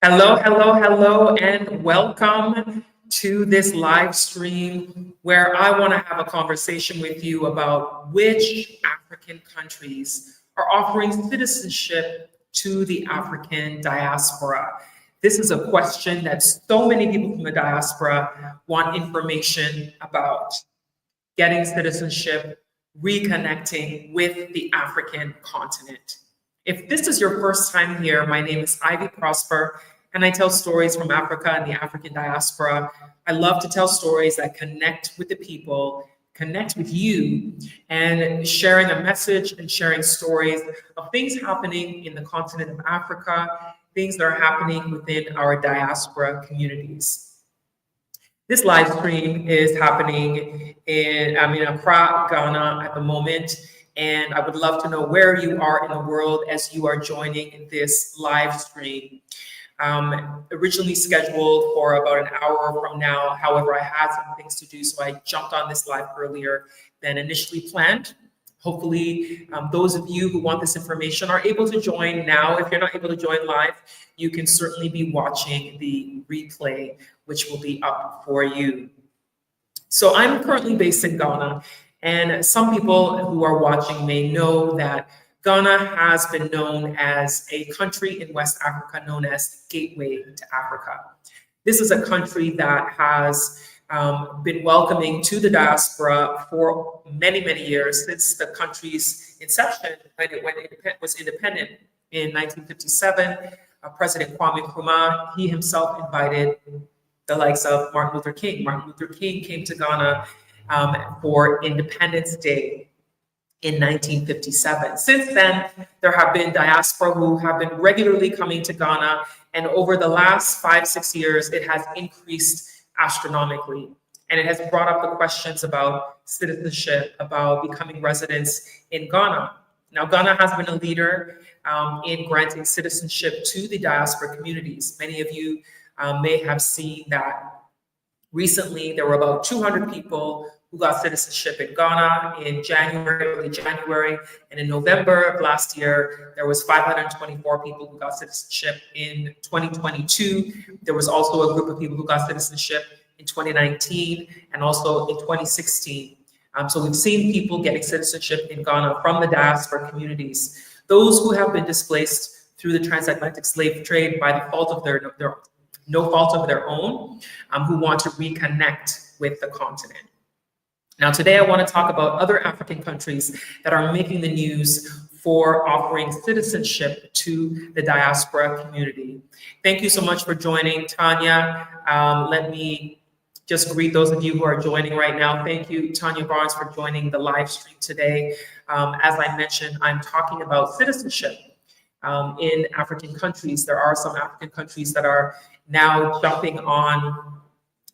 Hello, hello, hello, and welcome to this live stream where I want to have a conversation with you about which African countries are offering citizenship to the African diaspora. This is a question that so many people from the diaspora want information about. Getting citizenship, reconnecting with the African continent. If this is your first time here, my name is Ivy Prosper, and I tell stories from Africa and the African diaspora. I love to tell stories that connect with the people, connect with you, and sharing a message and sharing stories of things happening in the continent of Africa, things that are happening within our diaspora communities. This live stream is happening in Accra, Ghana at the moment, and I would love to know where you are in the world as you are joining this live stream. Originally scheduled for about an hour from now. However, I had some things to do, so I jumped on this live earlier than initially planned. Hopefully, those of you who want this information are able to join now. If you're not able to join live, you can certainly be watching the replay, which will be up for you. So I'm currently based in Ghana, and some people who are watching may know that Ghana has been known as a country in West Africa known as the Gateway to Africa. This is a country that has been welcoming to the diaspora for many, many years, since the country's inception, when it was independent in 1957. President Kwame Nkrumah, he himself invited the likes of Martin Luther King. Martin Luther King came to Ghana for Independence Day in 1957. Since then, there have been diaspora who have been regularly coming to Ghana, and over the last 5-6 years, it has increased astronomically. And it has brought up the questions about citizenship, about becoming residents in Ghana. Now, Ghana has been a leader in granting citizenship to the diaspora communities. Many of you may have seen that recently there were about 200 people who got citizenship in Ghana in early January, and in November of last year, there was 524 people who got citizenship. In 2022, there was also a group of people who got citizenship in 2019 and also in 2016. So we've seen people getting citizenship in Ghana from the diaspora communities. Those who have been displaced through the transatlantic slave trade by the fault of no fault of their own, who want to reconnect with the continent. Now, today I want to talk about other African countries that are making the news for offering citizenship to the diaspora community. Thank you so much for joining, Tanya. Let me just greet those of you who are joining right now. Thank you, Tanya Barnes, for joining the live stream today. As I mentioned, I'm talking about citizenship in African countries. There are some African countries that are now jumping on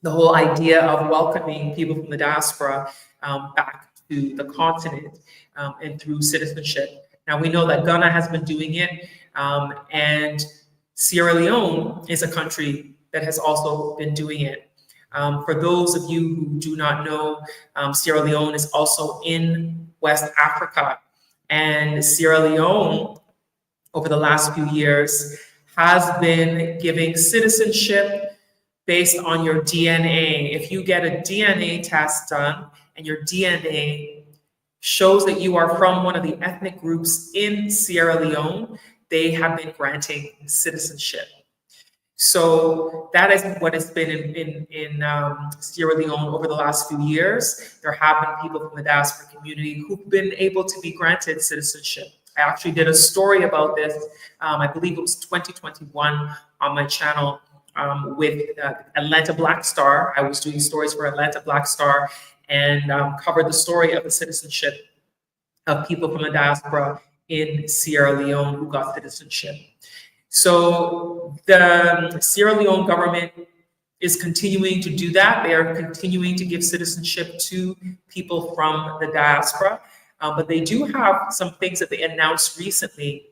the whole idea of welcoming people from the diaspora back to the continent and through citizenship. Now, we know that Ghana has been doing it, and Sierra Leone is a country that has also been doing it. For those of you who do not know, Sierra Leone is also in West Africa, and Sierra Leone, over the last few years, has been giving citizenship based on your DNA. If you get a DNA test done and your DNA shows that you are from one of the ethnic groups in Sierra Leone, they have been granting citizenship. So that is what it's been in Sierra Leone over the last few years. There have been people from the diaspora community who've been able to be granted citizenship. I actually did a story about this, I believe it was 2021 on my channel with Atlanta Black Star. I was doing stories for Atlanta Black Star and covered the story of the citizenship of people from the diaspora in Sierra Leone who got citizenship. So the Sierra Leone government is continuing to do that. They are continuing to give citizenship to people from the diaspora. But they do have some things that they announced recently.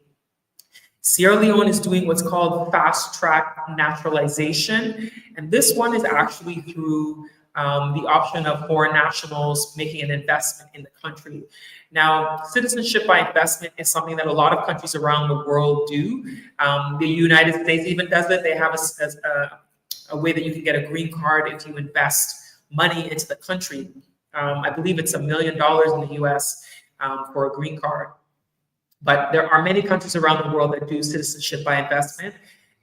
Sierra Leone is doing what's called fast track naturalization. And this one is actually through the option of foreign nationals making an investment in the country. Now, citizenship by investment is something that a lot of countries around the world do. The United States even does it. They have a way that you can get a green card if you invest money into the country. I believe it's $1 million in the US for a green card. But there are many countries around the world that do citizenship by investment,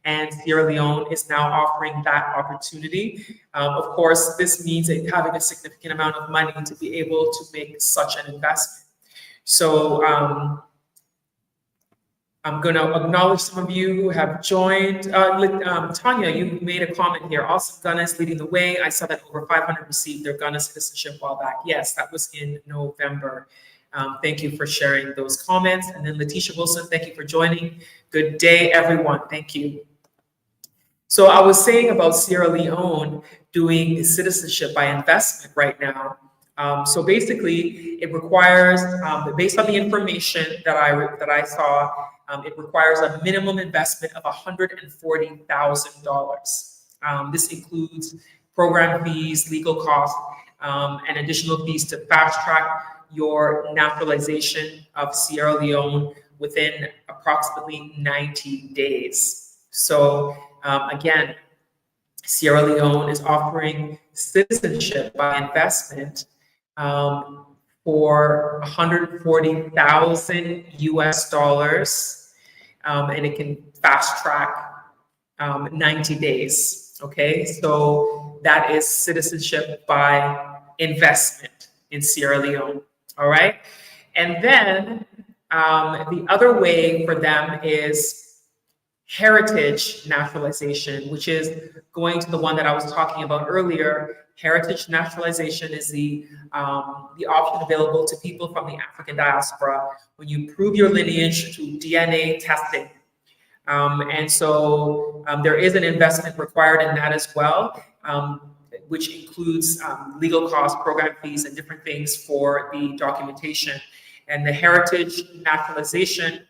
and Sierra Leone is now offering that opportunity. Of course, this means having a significant amount of money to be able to make such an investment. So I'm going to acknowledge some of you who have joined. Tanya, you made a comment here. Awesome, Ghana is leading the way. I saw that over 500 received their Ghana citizenship a while back. Yes, that was in November. Thank you for sharing those comments. And then Letitia Wilson, thank you for joining. Good day, everyone. Thank you. So I was saying about Sierra Leone doing citizenship by investment right now. So basically, it requires, based on the information that I saw, it requires a minimum investment of $140,000. This includes program fees, legal costs, and additional fees to fast track your naturalization of Sierra Leone within approximately 90 days. So again, Sierra Leone is offering citizenship by investment for $140,000 US, and it can fast track 90 days. Okay, so that is citizenship by investment in Sierra Leone. All right, and then the other way for them is heritage naturalization, which is going to the one that I was talking about earlier. Heritage naturalization is the option available to people from the African diaspora when you prove your lineage through DNA testing. And so there is an investment required in that as well, which includes legal costs, program fees, and different things for the documentation. And the heritage naturalization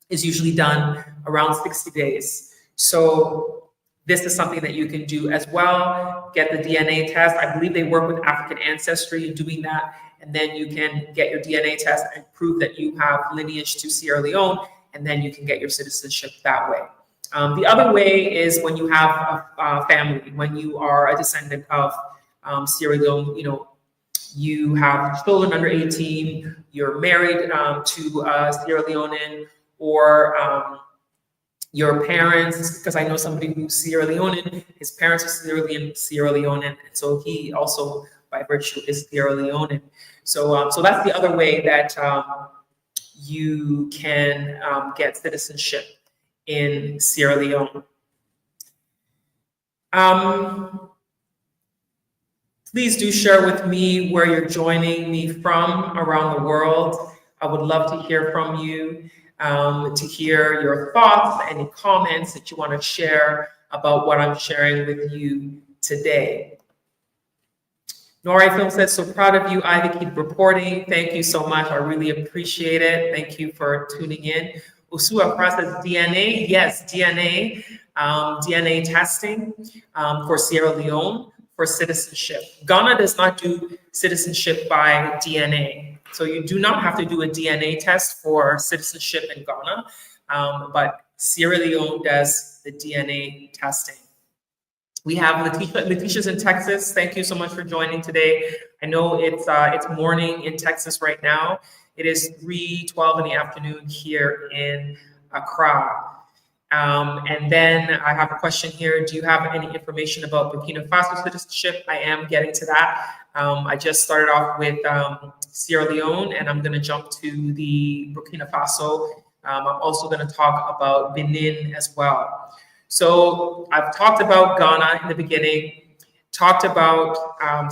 is usually done around 60 days. So this is something that you can do as well. Get the DNA test. I believe they work with African Ancestry in doing that. And then you can get your DNA test and prove that you have lineage to Sierra Leone, and then you can get your citizenship that way. The other way is when you have a family, when you are a descendant of Sierra Leone, you have children under 18, you're married to a Sierra Leonean, or your parents, because I know somebody who's Sierra Leonean, his parents are Sierra Leonean, and so he also, by virtue, is Sierra Leonean. So, so that's the other way that you can get citizenship in Sierra Leone. Please do share with me where you're joining me from around the world. I would love to hear from you, to hear your thoughts, any comments that you want to share about what I'm sharing with you today. Nori Film says, so proud of you, Ivy, keep reporting. Thank you so much. I really appreciate it. Thank you for tuning in. Usua process DNA. Yes, DNA, DNA testing for Sierra Leone for citizenship. Ghana does not do citizenship by DNA. So you do not have to do a DNA test for citizenship in Ghana, but Sierra Leone does the DNA testing. We have Letitia's in Texas. Thank you so much for joining today. I know it's morning in Texas right now. It is 3:12 in the afternoon here in Accra. And then I have a question here. Do you have any information about Burkina Faso citizenship? I am getting to that. I just started off with Sierra Leone, and I'm going to jump to the Burkina Faso. I'm also going to talk about Benin as well. So I've talked about Ghana in the beginning, talked about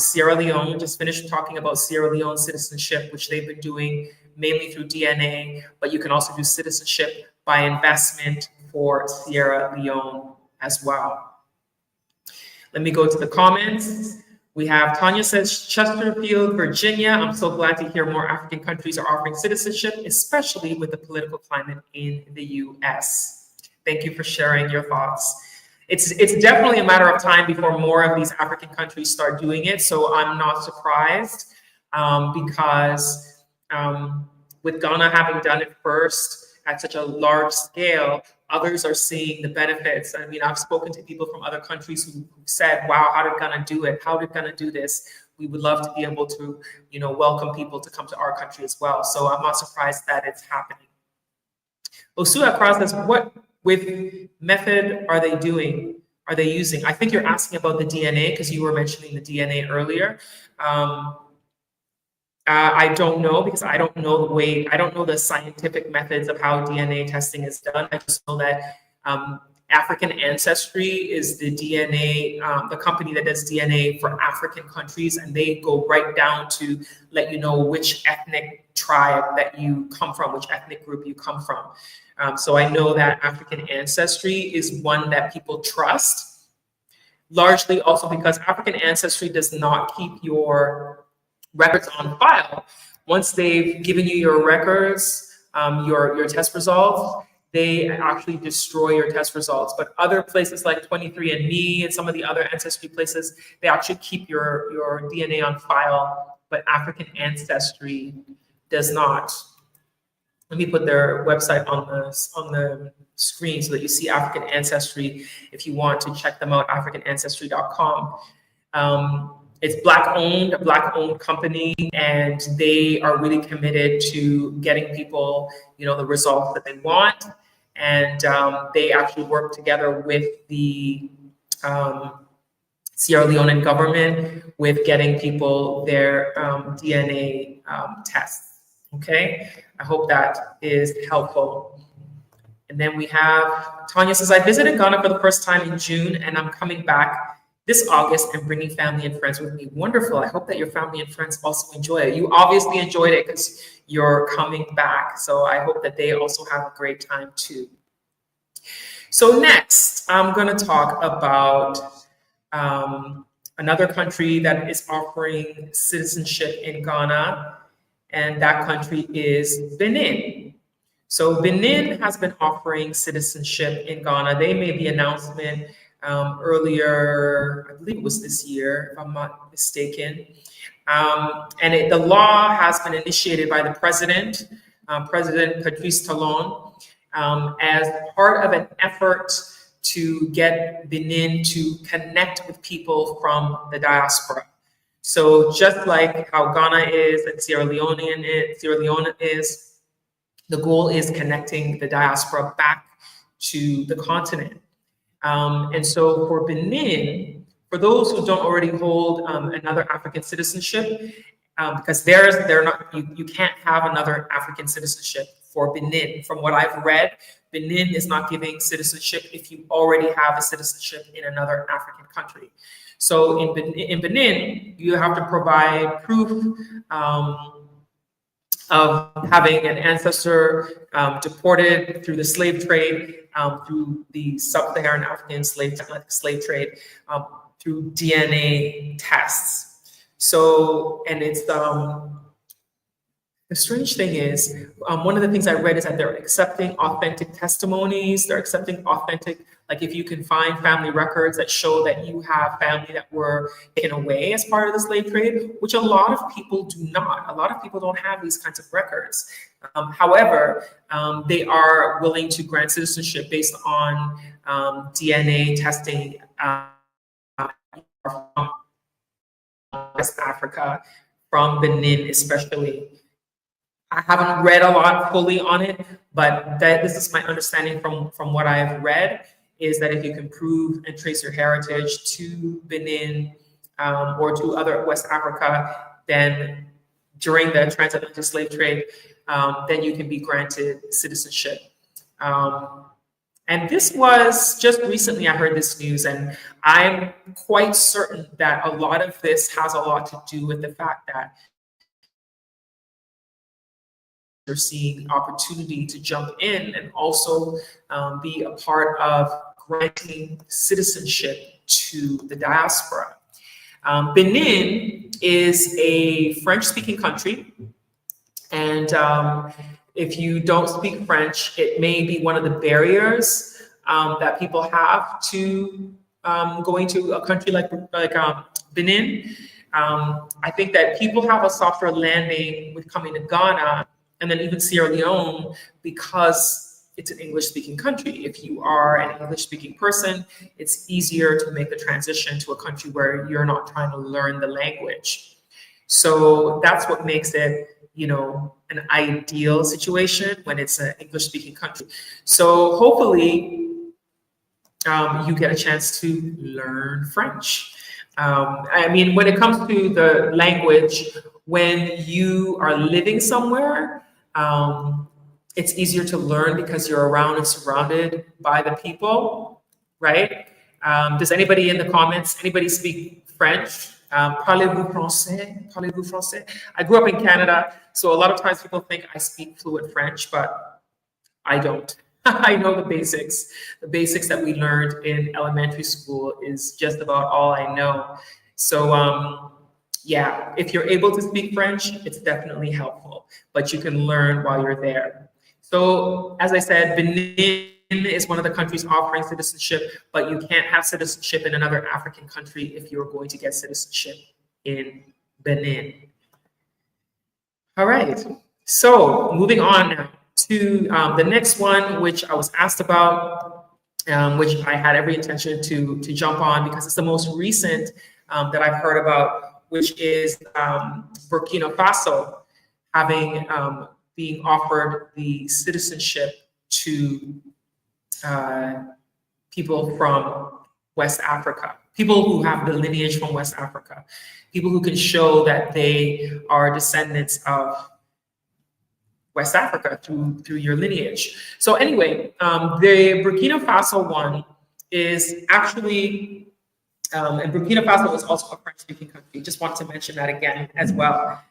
Sierra Leone, just finished talking about Sierra Leone citizenship, which they've been doing mainly through DNA, but you can also do citizenship by investment for Sierra Leone as well. Let me go to the comments. We have Tanya says, Chesterfield, Virginia. I'm so glad to hear more African countries are offering citizenship, especially with the political climate in the US. Thank you for sharing your thoughts. it's definitely a matter of time before more of these African countries start doing it. So I'm not surprised, because with Ghana having done it first at such a large scale, others are seeing the benefits. I mean, I've spoken to people from other countries who said, wow, how did Ghana do it? How did Ghana do this? We would love to be able to, welcome people to come to our country as well. So I'm not surprised that it's happening. Osua Cross says, what with method are they doing? Are they using? I think you're asking about the DNA because you were mentioning the DNA earlier. I don't know because I don't know the scientific methods of how DNA testing is done. I just know that African Ancestry is the DNA, the company that does DNA for African countries, and they go right down to let you know which ethnic tribe that you come from, which ethnic group you come from. So I know that African Ancestry is one that people trust, largely also because African Ancestry does not keep your records on file. Once they've given you your records, your test results, they actually destroy your test results. But other places like 23andMe and some of the other ancestry places, they actually keep your DNA on file, but African Ancestry does not. Let me put their website on the screen so that you see African Ancestry if you want to check them out, africanancestry.com. It's a black-owned company, and they are really committed to getting people, the results that they want. And they actually work together with the Sierra Leone government with getting people their DNA tests. Okay, I hope that is helpful. And then we have Tanya says, I visited Ghana for the first time in June, and I'm coming back this August and bringing family and friends with me. Wonderful. I hope that your family and friends also enjoy it. You obviously enjoyed it because you're coming back. So I hope that they also have a great time too. So next, I'm going to talk about another country that is offering citizenship in Ghana, and that country is Benin. So Benin has been offering citizenship in Ghana. They made the announcement earlier, I believe it was this year, if I'm not mistaken. And the law has been initiated by the president, President Patrice Talon, as part of an effort to get Benin to connect with people from the diaspora. So just like how Ghana is and Sierra Leone is, the goal is connecting the diaspora back to the continent. And so for Benin, for those who don't already hold another African citizenship, because you can't have another African citizenship for Benin. From what I've read, Benin is not giving citizenship if you already have a citizenship in another African country. So in Benin, you have to provide proof of having an ancestor deported through the slave trade, through the sub-Saharan African slave trade, through DNA tests. So, and it's the strange thing is, one of the things I read is that they're accepting authentic testimonies. They're accepting authentic, like if you can find family records that show that you have family that were taken away as part of the slave trade, which a lot of people do not. A lot of people don't have these kinds of records. However, they are willing to grant citizenship based on DNA testing from West Africa, from Benin especially. I haven't read a lot fully on it, but this is my understanding from what I've read, is that if you can prove and trace your heritage to Benin or to other West Africa, then during the transatlantic slave trade, then you can be granted citizenship. And this was just recently, I heard this news, and I'm quite certain that a lot of this has a lot to do with the fact that they're seeing opportunity to jump in and also be a part of granting citizenship to the diaspora. Benin is a French-speaking country, and if you don't speak French, it may be one of the barriers that people have to going to a country like Benin. I think that people have a softer landing with coming to Ghana and then even Sierra Leone because it's an English-speaking country. If you are an English-speaking person, it's easier to make the transition to a country where you're not trying to learn the language. So that's what makes it, an ideal situation when it's an English-speaking country. So hopefully you get a chance to learn French. I mean, when it comes to the language, when you are living somewhere, it's easier to learn because you're around and surrounded by the people, right? Does anybody in the comments, anybody speak French? Parlez-vous français? Parlez-vous français? I grew up in Canada, so a lot of times people think I speak fluent French, but I don't. I know the basics. The basics that we learned in elementary school is just about all I know. So yeah, if you're able to speak French, it's definitely helpful, but you can learn while you're there. So as I said, Benin is one of the countries offering citizenship, but you can't have citizenship in another African country if you're going to get citizenship in Benin. All right, so moving on now to the next one, which I was asked about, which I had every intention to jump on because it's the most recent that I've heard about, which is Burkina Faso having being offered the citizenship to people from West Africa, people who have the lineage from West Africa, people who can show that they are descendants of West Africa through your lineage. So anyway, the Burkina Faso one is actually, and Burkina Faso is also a French-speaking country. Just want to mention that again as well.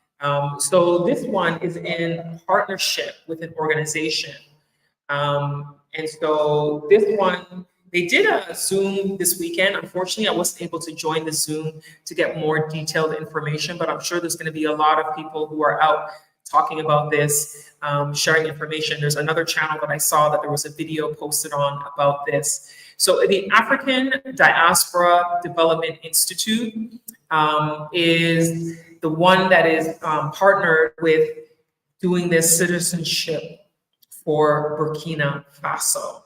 So this one is in partnership with an organization. And so this one, they did a Zoom this weekend. Unfortunately, I wasn't able to join the Zoom to get more detailed information, but I'm sure there's going to be a lot of people who are out talking about this, sharing information. There's another channel that I saw that there was a video posted on about this. So the African Diaspora Development Institute is the one that is partnered with doing this citizenship for Burkina Faso.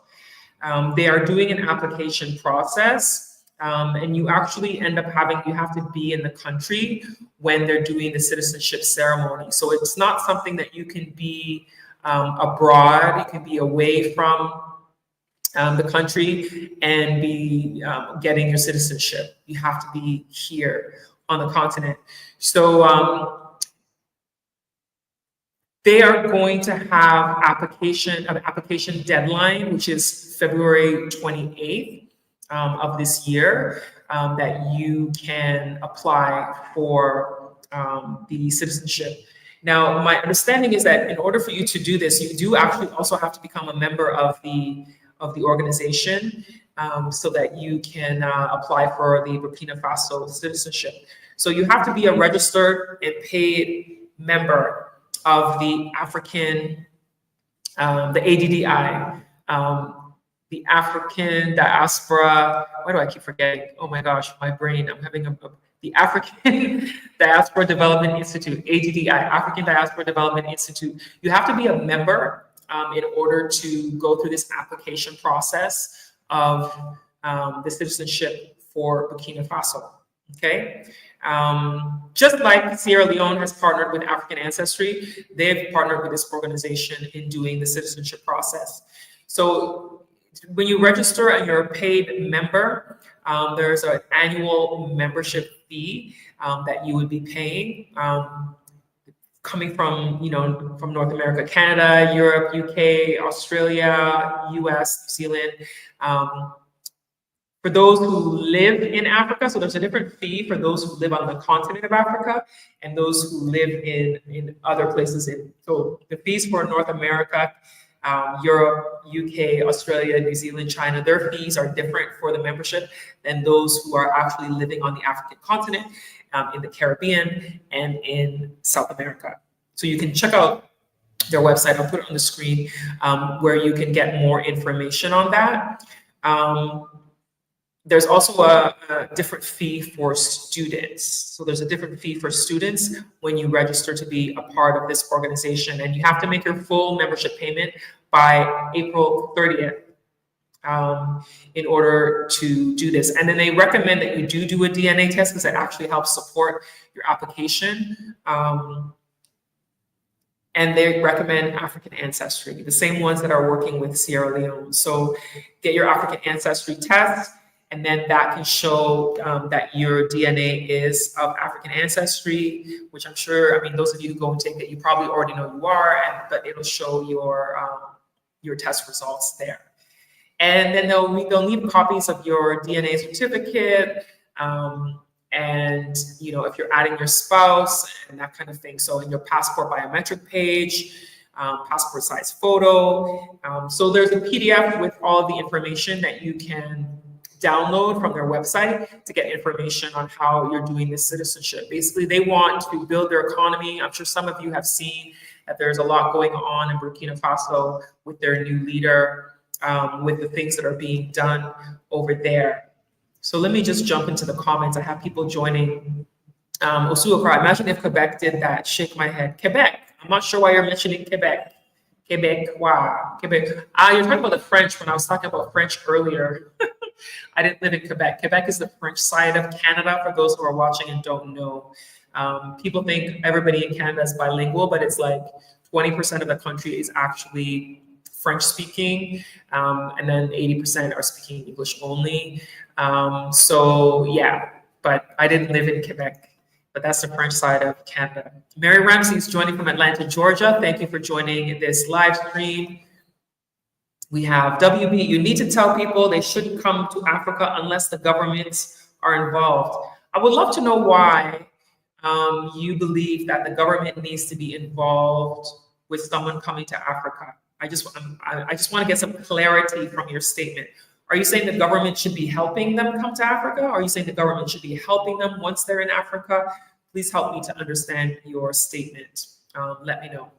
They are doing an application process, and you actually end up you have to be in the country when they're doing the citizenship ceremony. So it's not something that you can be abroad, you can be away from the country and be getting your citizenship. You have to be here on the continent. So they are going to have an application deadline, which is February 28th of this year, that you can apply for the citizenship. Now, my understanding is that in order for you to do this, you do actually also have to become a member of the organization so that you can apply for the Burkina Faso citizenship. So you have to be a registered and paid member of the African, the ADDI, the African Diaspora, why do I keep forgetting? Oh my gosh, my brain, I'm having the African Diaspora Development Institute, ADDI, African Diaspora Development Institute. You have to be a member in order to go through this application process of the citizenship for Burkina Faso, okay? Just like Sierra Leone has partnered with African Ancestry, they've partnered with this organization in doing the citizenship process. So when you register and you're a paid member, there's an annual membership fee that you would be paying, coming from, from North America, Canada, Europe, UK, Australia, US, New Zealand. For those who live in Africa, so there's a different fee for those who live on the continent of Africa and those who live in other places. So the fees for North America, Europe, UK, Australia, New Zealand, China, their fees are different for the membership than those who are actually living on the African continent, in the Caribbean, and in South America. So you can check out their website. I'll put it on the screen where you can get more information on that. There's also a different fee for students. So there's a different fee for students when you register to be a part of this organization, and you have to make your full membership payment by April 30th. In order to do this. And then they recommend that you do a DNA test because it actually helps support your application. And they recommend African Ancestry, the same ones that are working with Sierra Leone. So get your African Ancestry test, and then that can show that your DNA is of African ancestry, which I'm sure, I mean, those of you who go and take it, you probably already know you are, but it'll show your test results there. And then they'll need copies of your DNA certificate, and if you're adding your spouse and that kind of thing. So in your passport biometric page, passport size photo. So there's a PDF with all of the information that you can download from their website to get information on how you're doing this citizenship. Basically, they want to build their economy. I'm sure some of you have seen that there's a lot going on in Burkina Faso with their new leader, with the things that are being done over there. So let me just jump into the comments. I have people joining. Osuokra, imagine if Quebec did that. Shake my head. Quebec. I'm not sure why you're mentioning Quebec. Quebec. Wow. Quebec. You're talking about the French when I was talking about French earlier. I didn't live in Quebec. Quebec is the French side of Canada, for those who are watching and don't know. People think everybody in Canada is bilingual, but it's like 20% of the country is actually French speaking, and then 80% are speaking English only. So yeah, but I didn't live in Quebec, but that's the French side of Canada. Mary Ramsey is joining from Atlanta, Georgia. Thank you for joining this live stream. We have WB, you need to tell people they shouldn't come to Africa unless the governments are involved. I would love to know why you believe that the government needs to be involved with someone coming to Africa. I just want to get some clarity from your statement. Are you saying the government should be helping them come to Africa? Or are you saying the government should be helping them once they're in Africa? Please help me to understand your statement. Let me know.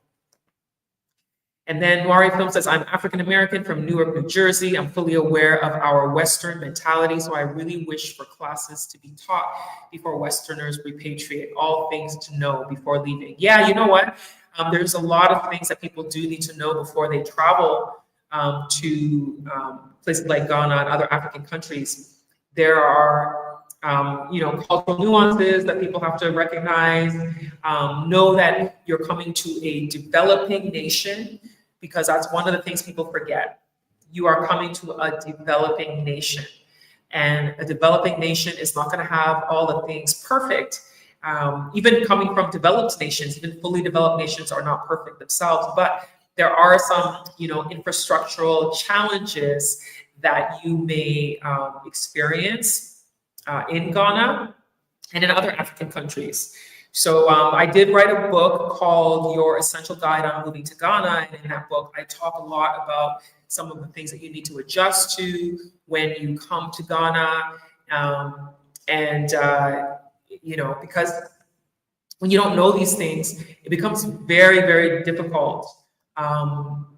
And then Wari Film says, I'm African-American from Newark, New Jersey. I'm fully aware of our Western mentality, so I really wish for classes to be taught before Westerners repatriate, all things to know before leaving. Yeah, you know what? There's a lot of things that people do need to know before they travel to places like Ghana and other African countries. There are cultural nuances that people have to recognize. Know that you're coming to a developing nation, because that's one of the things people forget. You are coming to a developing nation, and a developing nation is not going to have all the things perfect. Even coming from developed nations, even fully developed nations are not perfect themselves, but there are some, infrastructural challenges that you may experience in Ghana and in other African countries. So I did write a book called Your Essential Guide on Moving to Ghana. And in that book, I talk a lot about some of the things that you need to adjust to when you come to Ghana. Because when you don't know these things, it becomes very, very difficult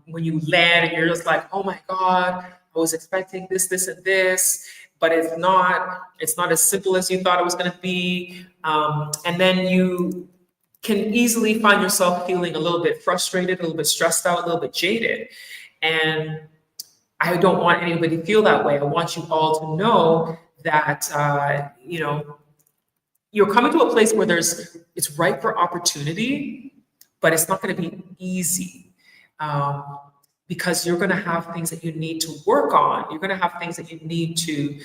when you land and you're just like, oh my God, I was expecting this, this, and this. But it's not as simple as you thought it was going to be. And then you can easily find yourself feeling a little bit frustrated, a little bit stressed out, a little bit jaded. And I don't want anybody to feel that way. I want you all to know that, you're coming to a place where it's ripe for opportunity, but it's not going to be easy. Because you're going to have things that you need to work on. You're going to have things that you need to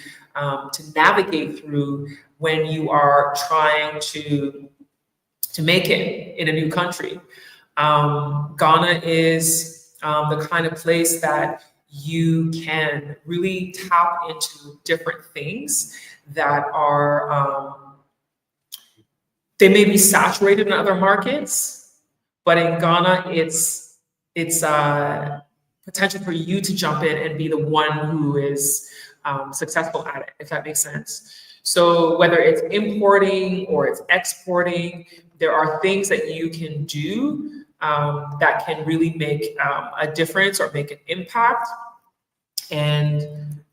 navigate through when you are trying to make it in a new country. Ghana is the kind of place that you can really tap into different things that are, they may be saturated in other markets, but in Ghana, it's potential for you to jump in and be the one who is successful at it, if that makes sense. So whether it's importing or it's exporting, there are things that you can do that can really make a difference or make an impact. And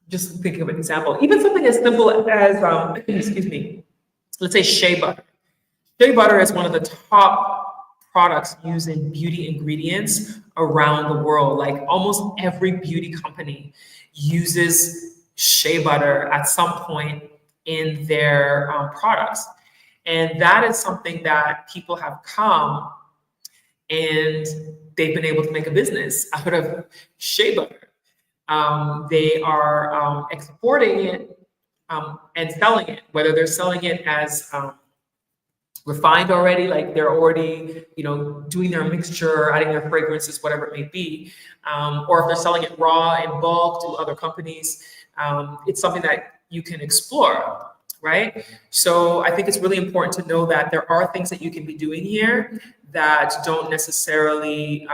just thinking of an example, even something as simple as, excuse me, let's say shea butter. Shea butter is one of the top products used in beauty ingredients around the world. Like almost every beauty company uses shea butter at some point in their products. And that is something that people have come and they've been able to make a business out of shea butter. They are exporting it and selling it, whether they're selling it as refined already, like they're already, doing their mixture, adding their fragrances, whatever it may be, or if they're selling it raw in bulk to other companies. It's something that you can explore, right? So I think it's really important to know that there are things that you can be doing here that don't necessarily,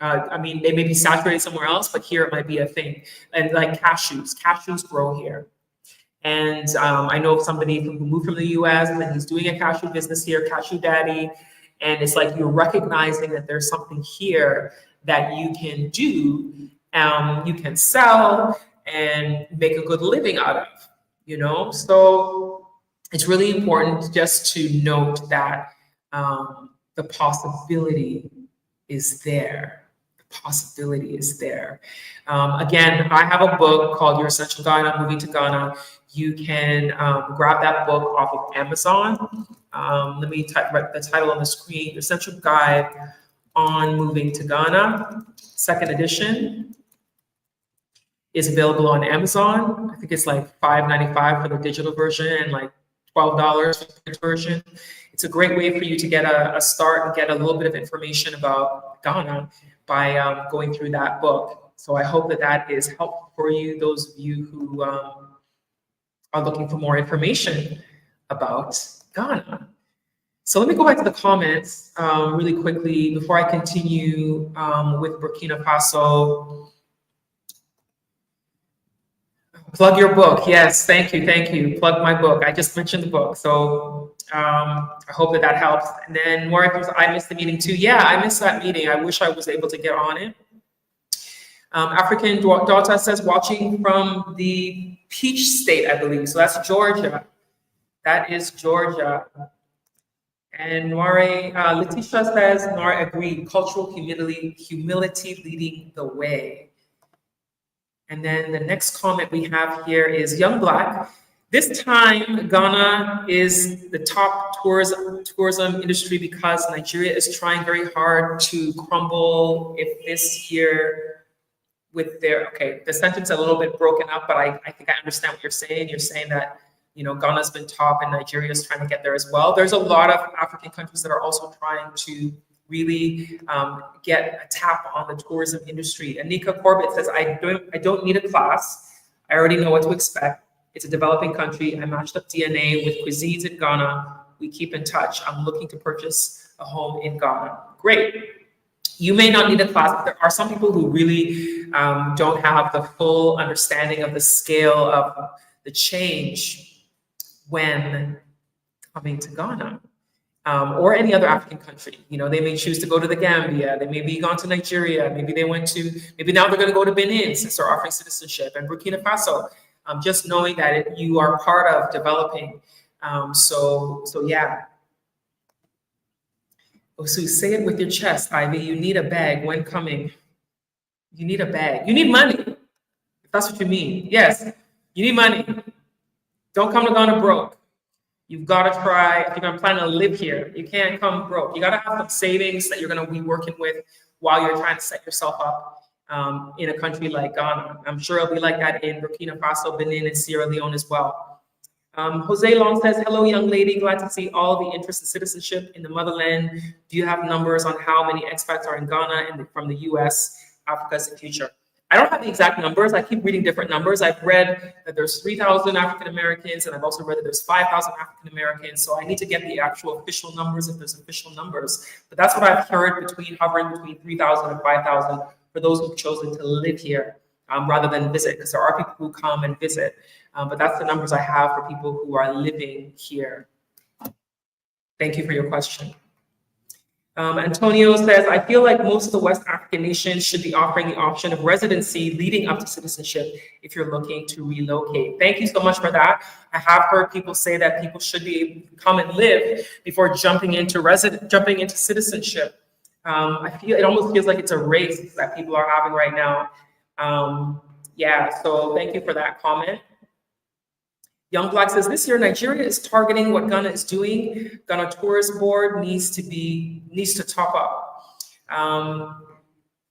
they may be saturated somewhere else, but here it might be a thing. And like cashews grow here. And I know of somebody who moved from the US and he's doing a cashew business here, Cashew Daddy. And it's like you're recognizing that there's something here that you can do, you can sell and make a good living out of, So it's really important just to note that the possibility is there. Possibility is there. Again, I have a book called Your Essential Guide on Moving to Ghana. You can grab that book off of Amazon. Let me write the title on the screen, Your Essential Guide on Moving to Ghana. Second edition is available on Amazon. I think it's like $5.95 for the digital version and like $12 for the print version. It's a great way for you to get a start and get a little bit of information about Ghana by going through that book. So I hope that is helpful for you, those of you who are looking for more information about Ghana. So let me go back to the comments really quickly before I continue with Burkina Faso. Plug your book. Yes, thank you. Plug my book. I just mentioned the book. So I hope that helps. And then more, I missed the meeting too. Yeah, I missed that meeting. I wish I was able to get on it. African daughter says, watching from the Peach State, I believe. So that's Georgia. That is Georgia. And Noire, Letitia says, Noire agreed, cultural humility leading the way. And then the next comment we have here is Young Black. This time, Ghana is the top tourism industry because Nigeria is trying very hard to crumble if this year with the sentence a little bit broken up, but I think I understand what you're saying. You're saying that, Ghana's been top and Nigeria is trying to get there as well. There's a lot of African countries that are also trying to really get a tap on the tourism industry. Anika Corbett says, I don't need a class. I already know what to expect. It's a developing country. I matched up DNA with cuisines in Ghana. We keep in touch. I'm looking to purchase a home in Ghana. Great. You may not need a class, but there are some people who really don't have the full understanding of the scale of the change when coming to Ghana. Or any other African country. They may choose to go to the Gambia. They may be gone to Nigeria. Maybe now they're going to go to Benin since they're offering citizenship, and Burkina Faso. Just knowing that you are part of developing. So yeah. So say it with your chest, Ivy. You need a bag when coming. You need a bag. You need money. If that's what you mean. Yes, you need money. Don't come to Ghana broke. You've got to try, if you're going to plan to live here, you can't come broke. You got to have some savings that you're going to be working with while you're trying to set yourself up in a country like Ghana. I'm sure it'll be like that in Burkina Faso, Benin, and Sierra Leone as well. Jose Long says, hello, young lady. Glad to see all the interest in citizenship in the motherland. Do you have numbers on how many expats are in Ghana and from the US, Africa's the future? I don't have the exact numbers. I keep reading different numbers. I've read that there's 3,000 African Americans, and I've also read that there's 5,000 African Americans. So I need to get the actual official numbers if there's official numbers. But that's what I've heard hovering between 3,000 and 5,000 for those who've chosen to live here rather than visit, because there are people who come and visit. But that's the numbers I have for people who are living here. Thank you for your question. Antonio says, I feel like most of the West African nations should be offering the option of residency leading up to citizenship if you're looking to relocate. Thank you so much for that. I have heard people say that people should be able to come and live before jumping into citizenship. I feel it almost feels like it's a race that people are having right now. Yeah, so thank you for that comment. Young Black says, this year, Nigeria is targeting what Ghana is doing. Ghana Tourist Board needs to top up.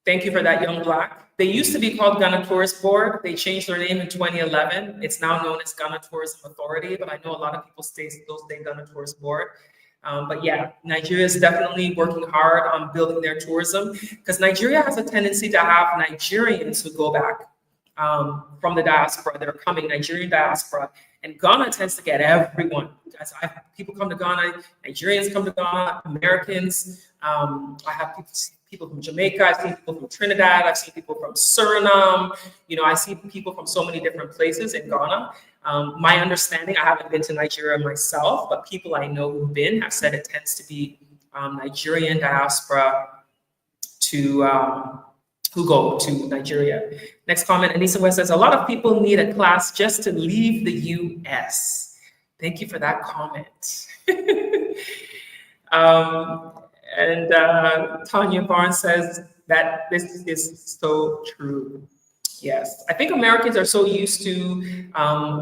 Thank you for that, Young Black. They used to be called Ghana Tourist Board. They changed their name in 2011. It's now known as Ghana Tourism Authority, but I know a lot of people still say Ghana Tourist Board. But yeah, Nigeria is definitely working hard on building their tourism because Nigeria has a tendency to have Nigerians who go back from the diaspora that are coming, Nigerian diaspora. And Ghana tends to get everyone. People come to Ghana, Nigerians come to Ghana, Americans. I have people from Jamaica, I've seen people from Trinidad, I've seen people from Suriname. You know, I see people from so many different places in Ghana. My understanding, I haven't been to Nigeria myself, but people I know who've been have said it tends to be Nigerian diaspora who go to Nigeria. Next comment, Anissa West says, a lot of people need a class just to leave the US. Thank you for that comment. And Tanya Barnes says that this is so true. Yes, I think Americans are so used to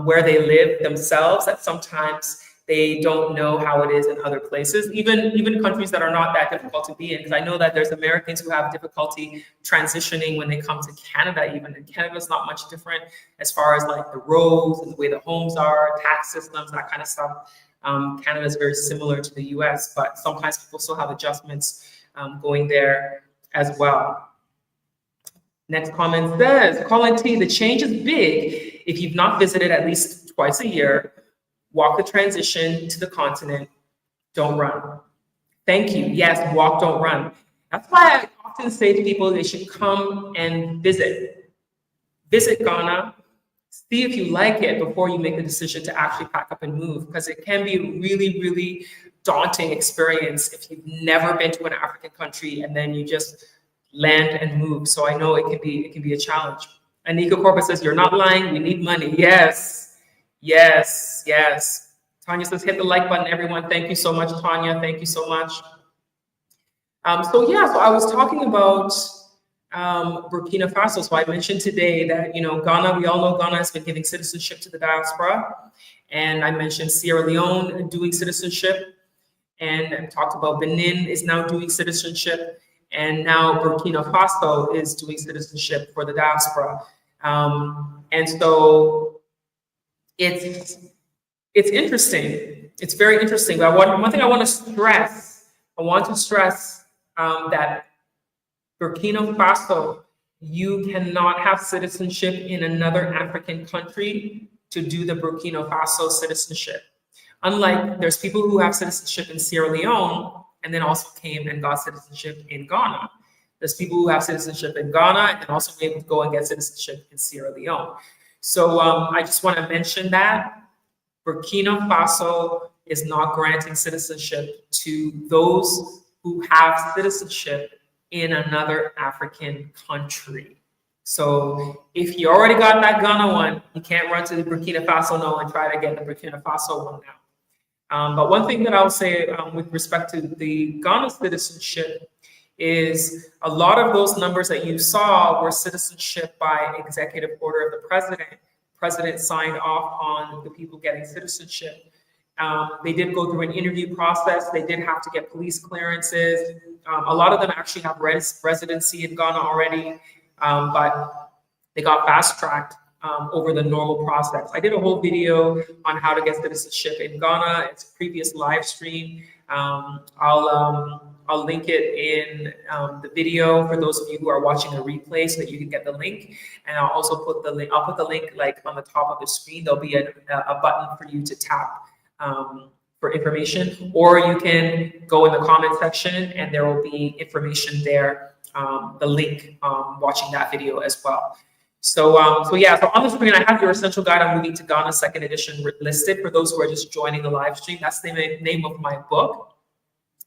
where they live themselves that sometimes they don't know how it is in other places, even countries that are not that difficult to be in. Because I know that there's Americans who have difficulty transitioning when they come to Canada. Even in Canada, it's not much different as far as like the roads and the way the homes are, tax systems, that kind of stuff. Canada is very similar to the US, but sometimes people still have adjustments going there as well. Next comment says, Colin T, the change is big. If you've not visited at least twice a year, walk the transition to the continent, don't run. Thank you. Yes, walk, don't run. That's why I often say to people they should come and visit. Visit Ghana, see if you like it before you make the decision to actually pack up and move, because it can be a really, really daunting experience if you've never been to an African country and then you just land and move. So I know it can be a challenge. Anika Corba says, you're not lying, we need money. Yes. Yes, yes. Tanya says, hit the like button, everyone. Thank you so much, Tanya. Thank you so much. So I was talking about Burkina Faso. So I mentioned today that, you know, Ghana, we all know Ghana has been giving citizenship to the diaspora. And I mentioned Sierra Leone doing citizenship. And I talked about Benin is now doing citizenship. And now Burkina Faso is doing citizenship for the diaspora. And so it's interesting. It's very interesting. But one thing I want to stress that Burkina Faso, you cannot have citizenship in another African country to do the Burkina Faso citizenship. Unlike there's people who have citizenship in Sierra Leone and then also came and got citizenship in Ghana. There's people who have citizenship in Ghana and also able to go and get citizenship in Sierra Leone. So I just want to mention that Burkina Faso is not granting citizenship to those who have citizenship in another African country. So if you already got that Ghana one, you can't run to the Burkina Faso now and try to get the Burkina Faso one now. But one thing that I'll say with respect to the Ghana citizenship is a lot of those numbers that you saw were citizenship by executive order of the president. President signed off on the people getting citizenship. They did go through an interview process. They did have to get police clearances. A lot of them actually have residency in Ghana already, but they got fast-tracked over the normal process. I did a whole video on how to get citizenship in Ghana. It's a previous live stream. I'll link it in the video for those of you who are watching a replay so that you can get the link. And I'll also put the link, like on the top of the screen. There'll be a button for you to tap for information, or you can go in the comment section and there will be information there, the link watching that video as well. So on the screen, I have your essential guide on moving to Ghana, 2nd edition listed for those who are just joining the live stream. That's the name of my book.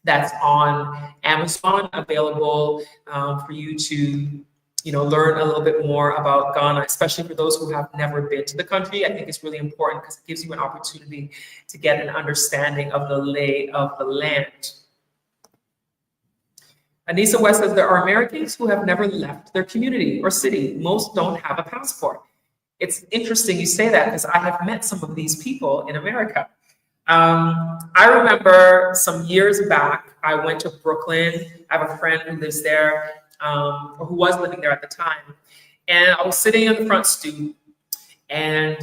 that's on Amazon, available for you to learn a little bit more about Ghana, especially for those who have never been to the country. I think it's really important because it gives you an opportunity to get an understanding of the lay of the land. Anissa West says there are Americans who have never left their community or city. Most don't have a passport. It's interesting you say that because I have met some of these people in America. I remember some years back, I went to Brooklyn. I have a friend who lives there, or who was living there at the time. And I was sitting in the front stoop, and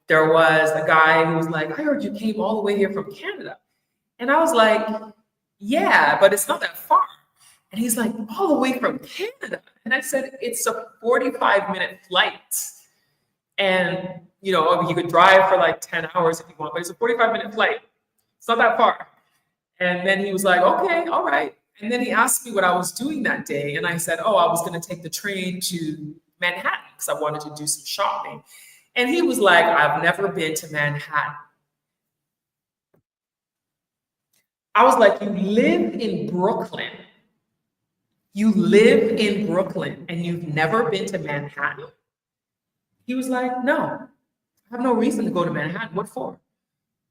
there was a guy who was like, I heard you came all the way here from Canada. And I was like, yeah, but it's not that far. And he's like, all the way from Canada. And I said, it's a 45-minute flight. And, you could drive for like 10 hours if you want, but it's a 45-minute flight. It's not that far. And then he was like, okay, all right. And then he asked me what I was doing that day. And I said, I was going to take the train to Manhattan because I wanted to do some shopping. And he was like, I've never been to Manhattan. I was like, you live in Brooklyn. You live in Brooklyn and you've never been to Manhattan? He was like, no, I have no reason to go to Manhattan. What for?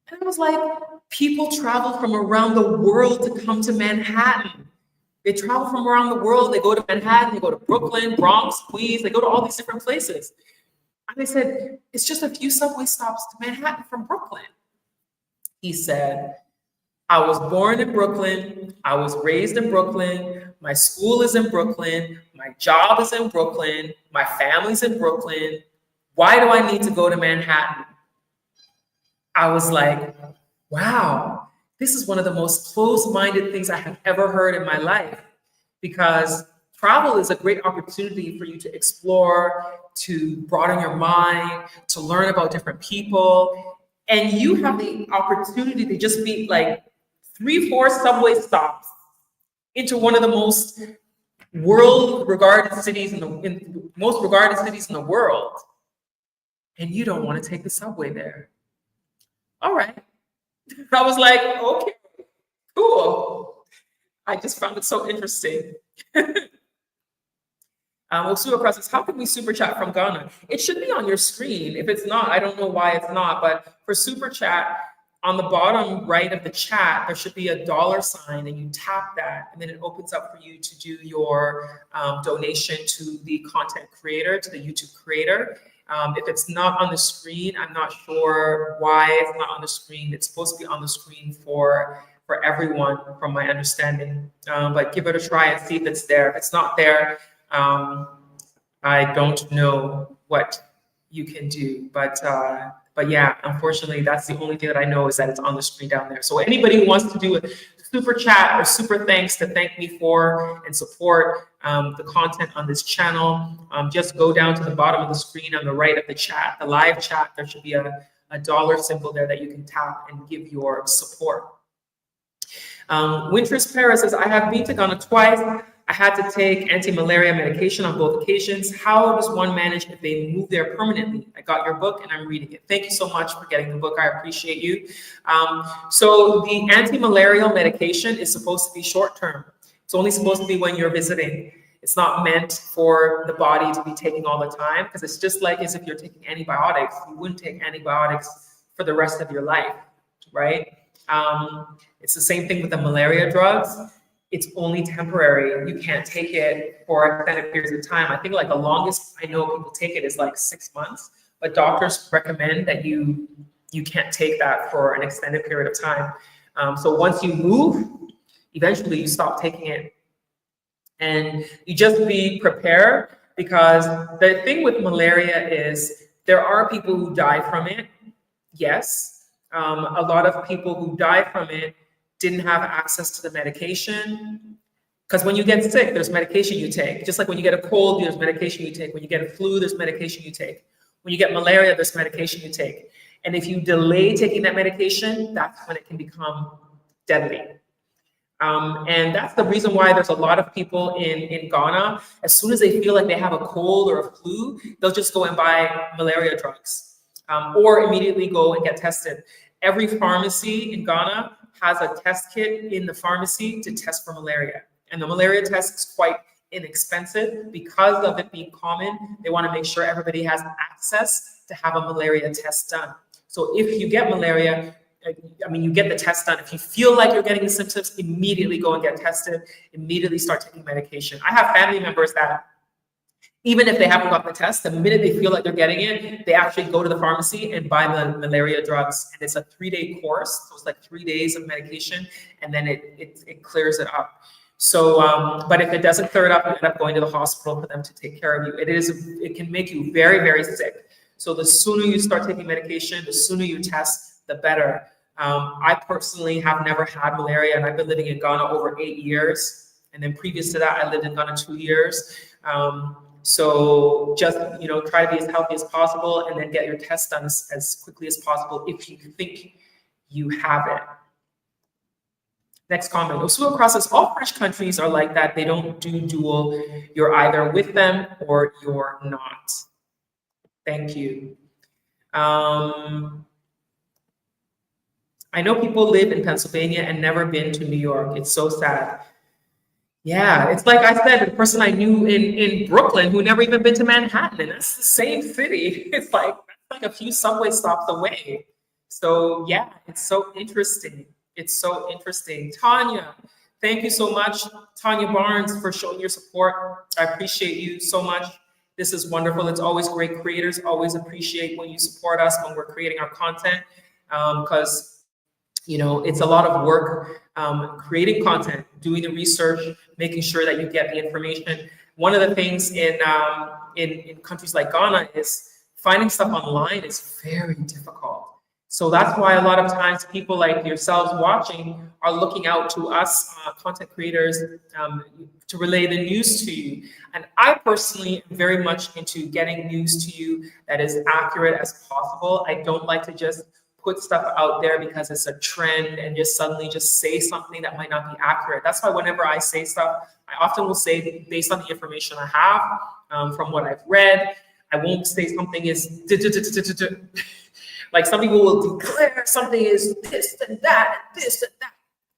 And I was like, people travel from around the world to come to Manhattan. They travel from around the world. They go to Manhattan, they go to Brooklyn, Bronx, Queens, they go to all these different places. And I said, it's just a few subway stops to Manhattan from Brooklyn. He said, I was born in Brooklyn. I was raised in Brooklyn. My school is in Brooklyn. My job is in Brooklyn. My family's in Brooklyn. Why do I need to go to Manhattan? I was like, wow, this is one of the most closed-minded things I have ever heard in my life, because travel is a great opportunity for you to explore, to broaden your mind, to learn about different people. And you have the opportunity to just be like 3-4 subway stops into one of the most regarded cities in the world. And you don't want to take the subway there. All right. I was like, okay, cool. I just found it so interesting. Osua Cross says, how can we super chat from Ghana? It should be on your screen. If it's not, I don't know why it's not, but for super chat, on the bottom right of the chat, there should be a $sign, and you tap that, and then it opens up for you to do your donation to the content creator, to the YouTube creator. If it's not on the screen, I'm not sure why it's not on the screen. It's supposed to be on the screen for everyone, from my understanding. But give it a try and see if it's there. If it's not there, I don't know what you can do. But yeah, unfortunately, that's the only thing that I know, is that it's on the screen down there. So anybody who wants to do a super chat or super thanks to thank me for and support the content on this channel, just go down to the bottom of the screen on the right of the chat, the live chat. There should be a dollar symbol there that you can tap and give your support. Wintress Paris says, I have been to Ghana twice. I had to take anti-malaria medication on both occasions. How does one manage if they move there permanently? I got your book and I'm reading it. Thank you so much for getting the book. I appreciate you. So the anti-malarial medication is supposed to be short-term. It's only supposed to be when you're visiting. It's not meant for the body to be taking all the time, because it's just like as if you're taking antibiotics. You wouldn't take antibiotics for the rest of your life, right? It's the same thing with the malaria drugs. It's only temporary. You can't take it for extended periods of time. I think like the longest I know people take it is like 6 months, but doctors recommend that you can't take that for an extended period of time. So once you move, eventually you stop taking it. And you just be prepared, because the thing with malaria is there are people who die from it. Yes. A lot of people who die from it didn't have access to the medication, because when you get sick, there's medication you take. Just like when you get a cold, there's medication you take. When you get a flu, there's medication you take. When you get malaria, there's medication you take. And if you delay taking that medication, that's when it can become deadly. And that's the reason why there's a lot of people in Ghana, as soon as they feel like they have a cold or a flu, they'll just go and buy malaria drugs, or immediately go and get tested. Every pharmacy in Ghana has a test kit in the pharmacy to test for malaria. And the malaria test is quite inexpensive. Because of it being common, they want to make sure everybody has access to have a malaria test done. So if you get malaria, I mean, you get the test done. If you feel like you're getting the symptoms, immediately go and get tested, immediately start taking medication. I have family members that, even if they haven't got the test, the minute they feel like they're getting it, they actually go to the pharmacy and buy the malaria drugs. And it's a 3-day course. So it's like 3 days of medication, and then it clears it up. So, but if it doesn't clear it up, you end up going to the hospital for them to take care of you. It can make you very, very sick. So the sooner you start taking medication, the sooner you test, the better. I personally have never had malaria, and I've been living in Ghana over 8 years. And then previous to that, I lived in Ghana 2 years. So just, try to be as healthy as possible, and then get your test done as quickly as possible if you think you have it. Next comment. Osuo process. All French countries are like that. They don't do dual. You're either with them or you're not. Thank you. I know people live in Pennsylvania and never been to New York. It's so sad. Yeah, it's like I said, the person I knew in Brooklyn who never even been to Manhattan, and that's the same city. It's like a few subway stops away. So yeah, it's so interesting. It's so interesting. Tanya, thank you so much. Tanya Barnes, for showing your support. I appreciate you so much. This is wonderful. It's always great. Creators always appreciate when you support us when we're creating our content, because it's a lot of work, creating content, doing the research, making sure that you get the information. One of the things in countries like Ghana is finding stuff online is very difficult. So that's why a lot of times people like yourselves watching are looking out to us, content creators, to relay the news to you. And I personally am very much into getting news to you that is accurate as possible. I don't like to just put stuff out there because it's a trend and just suddenly just say something that might not be accurate. That's why whenever I say stuff, I often will say based on the information I have, from what I've read. I won't say something is like some people will declare something is this and that, this and that.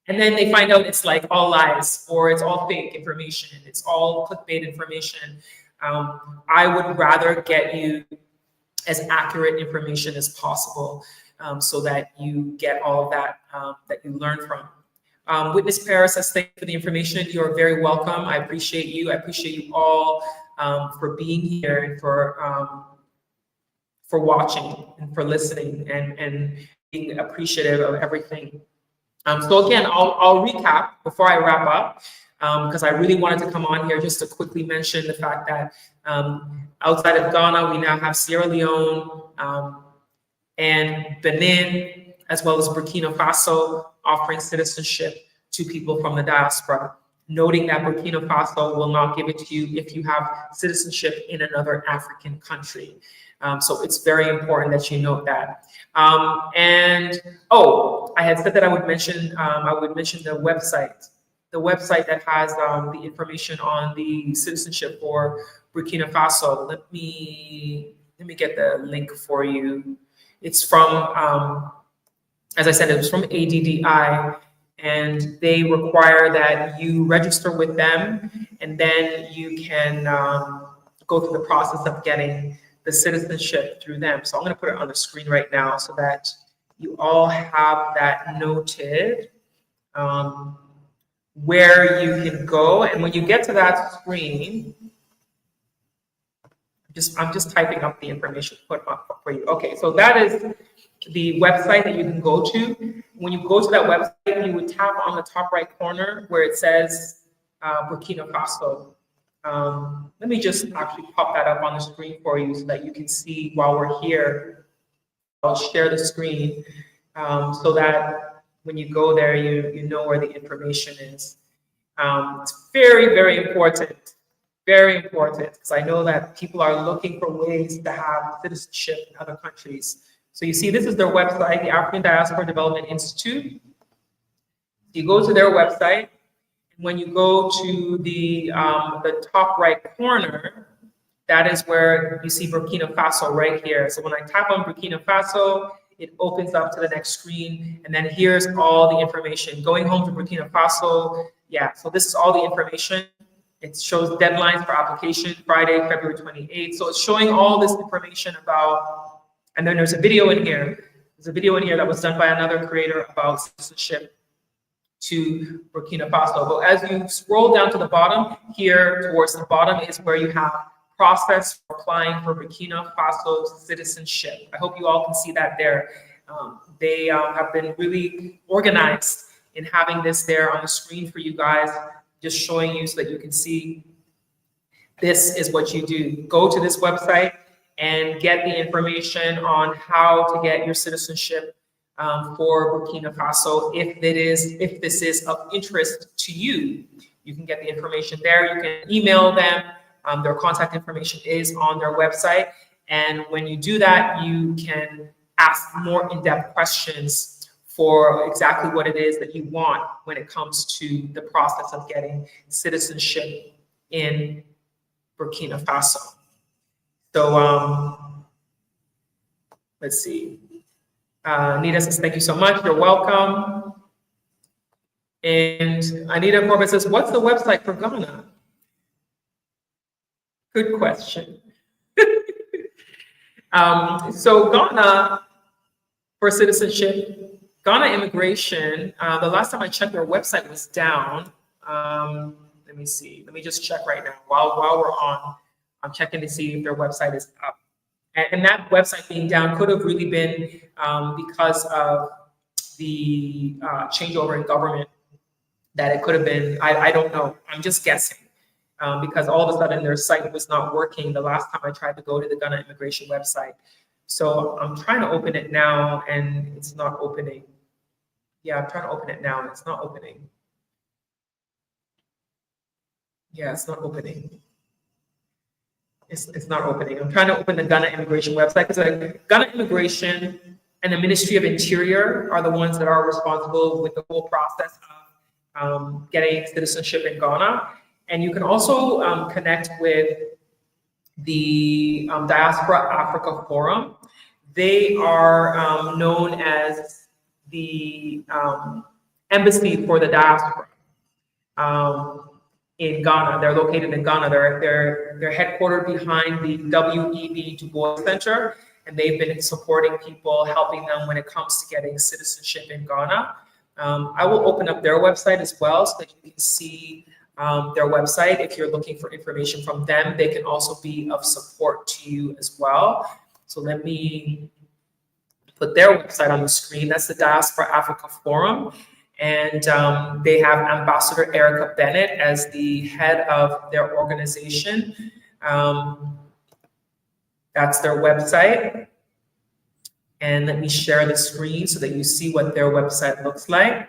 And then they find out it's like all lies, or it's all fake information. It's all clickbait information. I would rather get you as accurate information as possible, so that you get all of that that you learn from. Witness Paris says, thank you for the information. You're very welcome. I appreciate you. I appreciate you all for being here and for watching and for listening and being appreciative of everything. So again, I'll recap before I wrap up, because I really wanted to come on here just to quickly mention the fact that outside of Ghana, we now have Sierra Leone and Benin, as well as Burkina Faso, offering citizenship to people from the diaspora, noting that Burkina Faso will not give it to you if you have citizenship in another African country. So it's very important that you note that. I had said that I would mention the website that has the information on the citizenship for Burkina Faso. Let me get the link for you. It's from, as I said, it was from ADDI, and they require that you register with them, and then you can go through the process of getting the citizenship through them. So I'm going to put it on the screen right now so that you all have that noted, where you can go. And when you get to that screen, I'm just typing up the information to put up for you. Okay, so that is the website that you can go to. When you go to that website, you would tap on the top right corner where it says Burkina Faso. Let me just actually pop that up on the screen for you so that you can see while we're here. I'll share the screen so that when you go there, you know where the information is. It's very, very important. Very important, because I know that people are looking for ways to have citizenship in other countries. So you see, this is their website, the African Diaspora Development Institute. You go to their website. When you go to the top right corner, that is where you see Burkina Faso right here. So when I tap on Burkina Faso, it opens up to the next screen. And then here's all the information. Going home to Burkina Faso. Yeah, so this is all the information. It shows deadlines for application, Friday, February 28th. So it's showing all this information about, and then there's a video in here. There's a video in here that was done by another creator about citizenship to Burkina Faso. But as you scroll down to the bottom, here towards the bottom is where you have process for applying for Burkina Faso citizenship. I hope you all can see that there. They have been really organized in having this there on the screen for you guys, just showing you so that you can see this is what you do. Go to this website and get the information on how to get your citizenship for Burkina Faso. If this is of interest to you, you can get the information there. You can email them. Their contact information is on their website. And when you do that, you can ask more in-depth questions for exactly what it is that you want when it comes to the process of getting citizenship in Burkina Faso. So let's see. Anita says, thank you so much. You're welcome. And Anita Corbett says, what's the website for Ghana? Good question. So Ghana, for citizenship, Ghana immigration, the last time I checked, their website was down. Let me see. Let me just check right now. While we're on, I'm checking to see if their website is up. And that website being down could have really been because of the changeover in government, that it could have been, I don't know. I'm just guessing. Because all of a sudden their site was not working the last time I tried to go to the Ghana immigration website. So I'm trying to open it now and it's not opening. Yeah, I'm trying to open it now and it's not opening. Yeah, it's not opening. It's not opening. I'm trying to open the Ghana immigration website because Ghana immigration and the Ministry of Interior are the ones that are responsible with the whole process of getting citizenship in Ghana. And you can also connect with the Diaspora Africa Forum. They are known as the embassy for the diaspora in Ghana. They're located in Ghana. They're headquartered behind the W.E.B. Du Bois Center, and they've been supporting people, helping them when it comes to getting citizenship in Ghana. I will open up their website as well so that you can see their website. If you're looking for information from them, they can also be of support to you as well. So let me put their website on the screen. That's the Diaspora Africa Forum. And they have Ambassador Erica Bennett as the head of their organization. That's their website. And let me share the screen so that you see what their website looks like.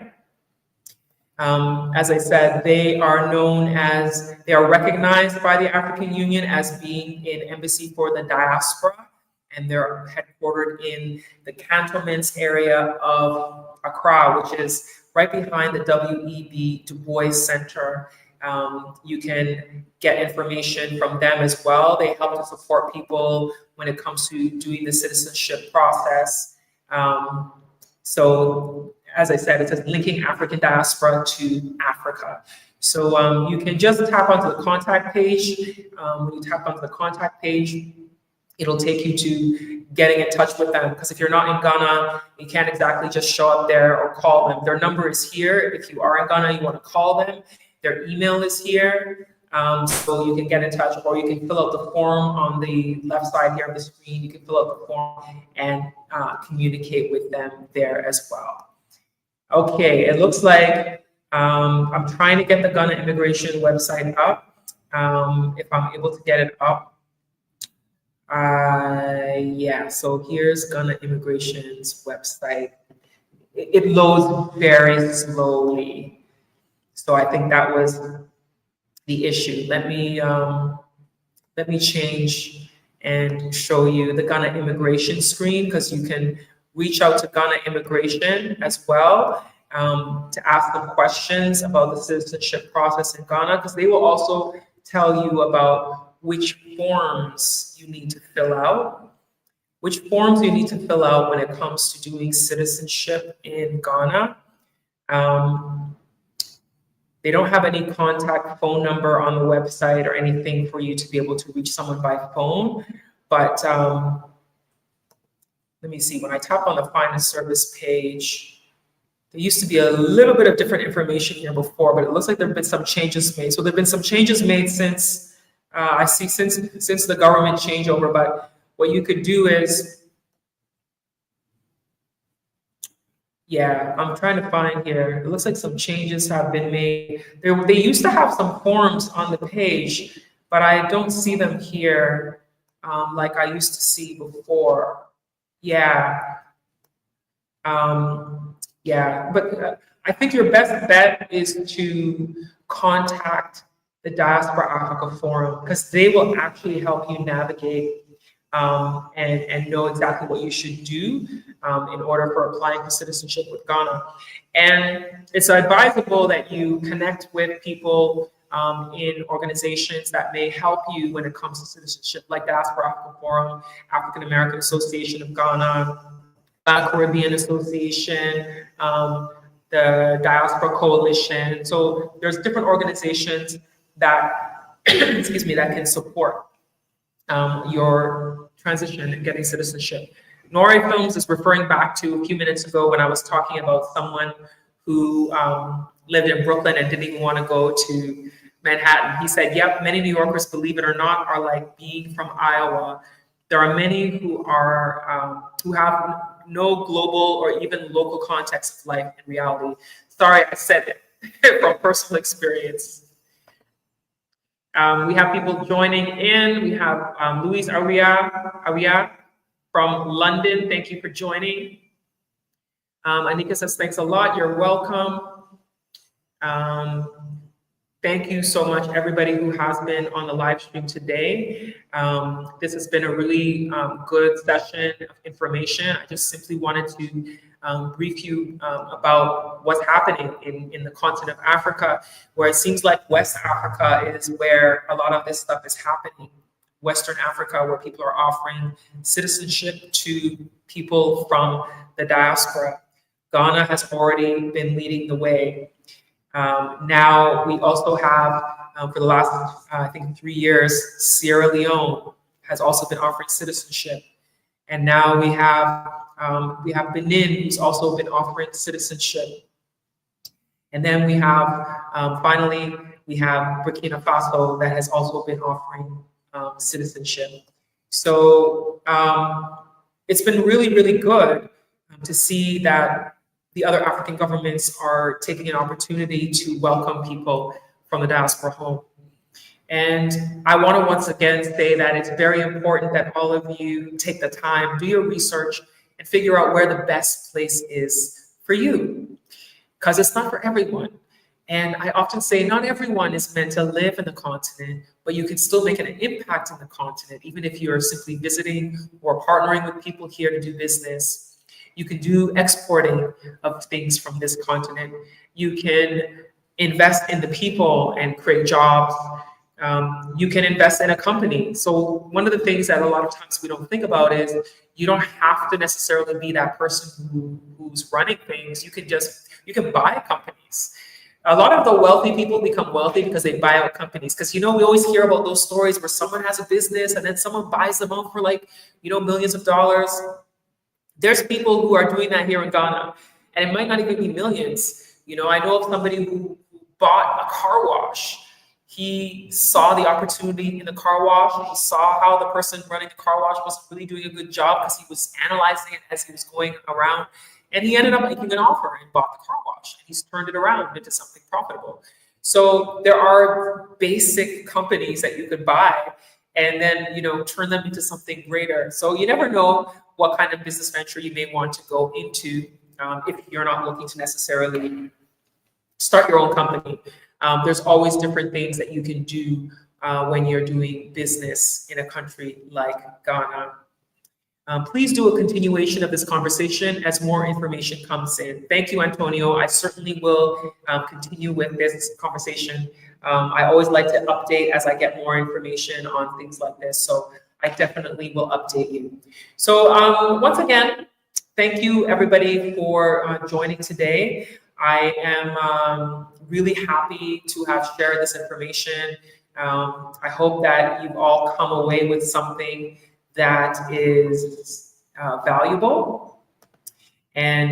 As I said, they are recognized by the African Union as being an embassy for the diaspora, and they're headquartered in the cantonments area of Accra, which is right behind the W.E.B. Du Bois Center. You can get information from them as well. They help to support people when it comes to doing the citizenship process. So as I said, it says linking African diaspora to Africa. So you can just tap onto the contact page. When you tap onto the contact page, it'll take you to getting in touch with them. Because if you're not in Ghana, you can't exactly just show up there or call them. Their number is here. If you are in Ghana, you want to call them. Their email is here. So you can get in touch, or you can fill out the form on the left side here of the screen. You can fill out the form and communicate with them there as well. Okay, it looks like I'm trying to get the Ghana immigration website up. If I'm able to get it up. Yeah, so here's Ghana immigration's website. It loads very slowly. So I think that was the issue. Let me change and show you the Ghana immigration screen, because you can reach out to Ghana immigration as well to ask them questions about the citizenship process in Ghana, because they will also tell you about which forms you need to fill out. which forms you need to fill out when it comes to doing citizenship in Ghana. They don't have any contact phone number on the website or anything for you to be able to reach someone by phone. But let me see, when I tap on the Find a Service page, there used to be a little bit of different information here before, but it looks like there have been some changes made. So there have been some changes made since, I see since the government changeover, but what you could do is, yeah, I'm trying to find here. It looks like some changes have been made. They used to have some forms on the page, but I don't see them here like I used to see before. Yeah. Yeah, but I think your best bet is to contact the Diaspora Africa Forum, because they will actually help you navigate and know exactly what you should do in order for applying for citizenship with Ghana. And it's advisable that you connect with people in organizations that may help you when it comes to citizenship, like Diaspora Africa Forum, African American Association of Ghana, Caribbean Association, the Diaspora Coalition. So there's different organizations that, excuse me, that can support your transition and getting citizenship. Nori Films is referring back to a few minutes ago when I was talking about someone who lived in Brooklyn and didn't even want to go to Manhattan. He said, yep, many New Yorkers, believe it or not, are like being from Iowa. There are many who are who have no global or even local context of life in reality. Sorry, I said it from personal experience. We have people joining in. We have Luis Aria from London. Thank you for joining. Anika says, thanks a lot. You're welcome. Thank you so much, everybody who has been on the live stream today. This has been a really good session of information. I just simply wanted to brief you about what's happening in the continent of Africa, where it seems like West Africa is where a lot of this stuff is happening. Western Africa, where people are offering citizenship to people from the diaspora. Ghana has already been leading the way. Now we also have, for the last, I think 3 years, Sierra Leone has also been offering citizenship. And now we have Benin, who's also been offering citizenship. And then we have, finally, we have Burkina Faso that has also been offering citizenship. So it's been really, really good to see that the other African governments are taking an opportunity to welcome people from the diaspora home. And I want to once again say that it's very important that all of you take the time, do your research, and figure out where the best place is for you, because it's not for everyone. And I often say not everyone is meant to live in the continent, but you can still make an impact on the continent, even if you're simply visiting or partnering with people here to do business. You can do exporting of things from this continent. You can invest in the people and create jobs. You can invest in a company. So one of the things that a lot of times we don't think about is you don't have to necessarily be that person who's running things. You can buy companies. A lot of the wealthy people become wealthy because they buy out companies. Because, we always hear about those stories where someone has a business and then someone buys them out for millions of dollars. There's people who are doing that here in Ghana, and it might not even be millions. I know of somebody who bought a car wash. He saw the opportunity in the car wash. He saw how the person running the car wash was really doing a good job because he was analyzing it as he was going around. And he ended up making an offer and bought the car wash. And he's turned it around into something profitable. So there are basic companies that you could buy and then, turn them into something greater. So you never know what kind of business venture you may want to go into if you're not looking to necessarily start your own company. There's always different things that you can do when you're doing business in a country like Ghana. Please do a continuation of this conversation as more information comes in. Thank you, Antonio. I certainly will continue with this conversation. I always like to update as I get more information on things like this. So I definitely will update you. So once again, thank you everybody for joining today. I am really happy to have shared this information. I hope that you've all come away with something that is valuable. And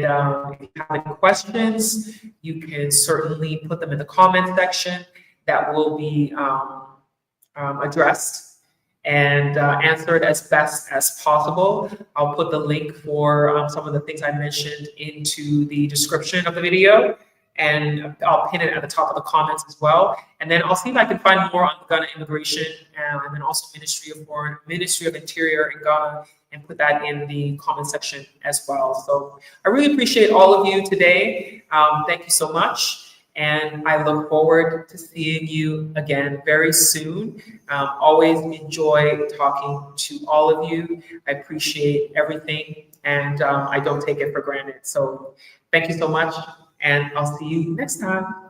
if you have any questions, you can certainly put them in the comment section. That will be addressed and answered as best as possible. I'll put the link for some of the things I mentioned into the description of the video, and I'll pin it at the top of the comments as well. And then I'll see if I can find more on Ghana immigration and then also Ministry of Interior in Ghana, and put that in the comment section as well. So I really appreciate all of you today. Thank you so much. And I look forward to seeing you again very soon. Always enjoy talking to all of you. I appreciate everything, and I don't take it for granted. So thank you so much, and I'll see you next time.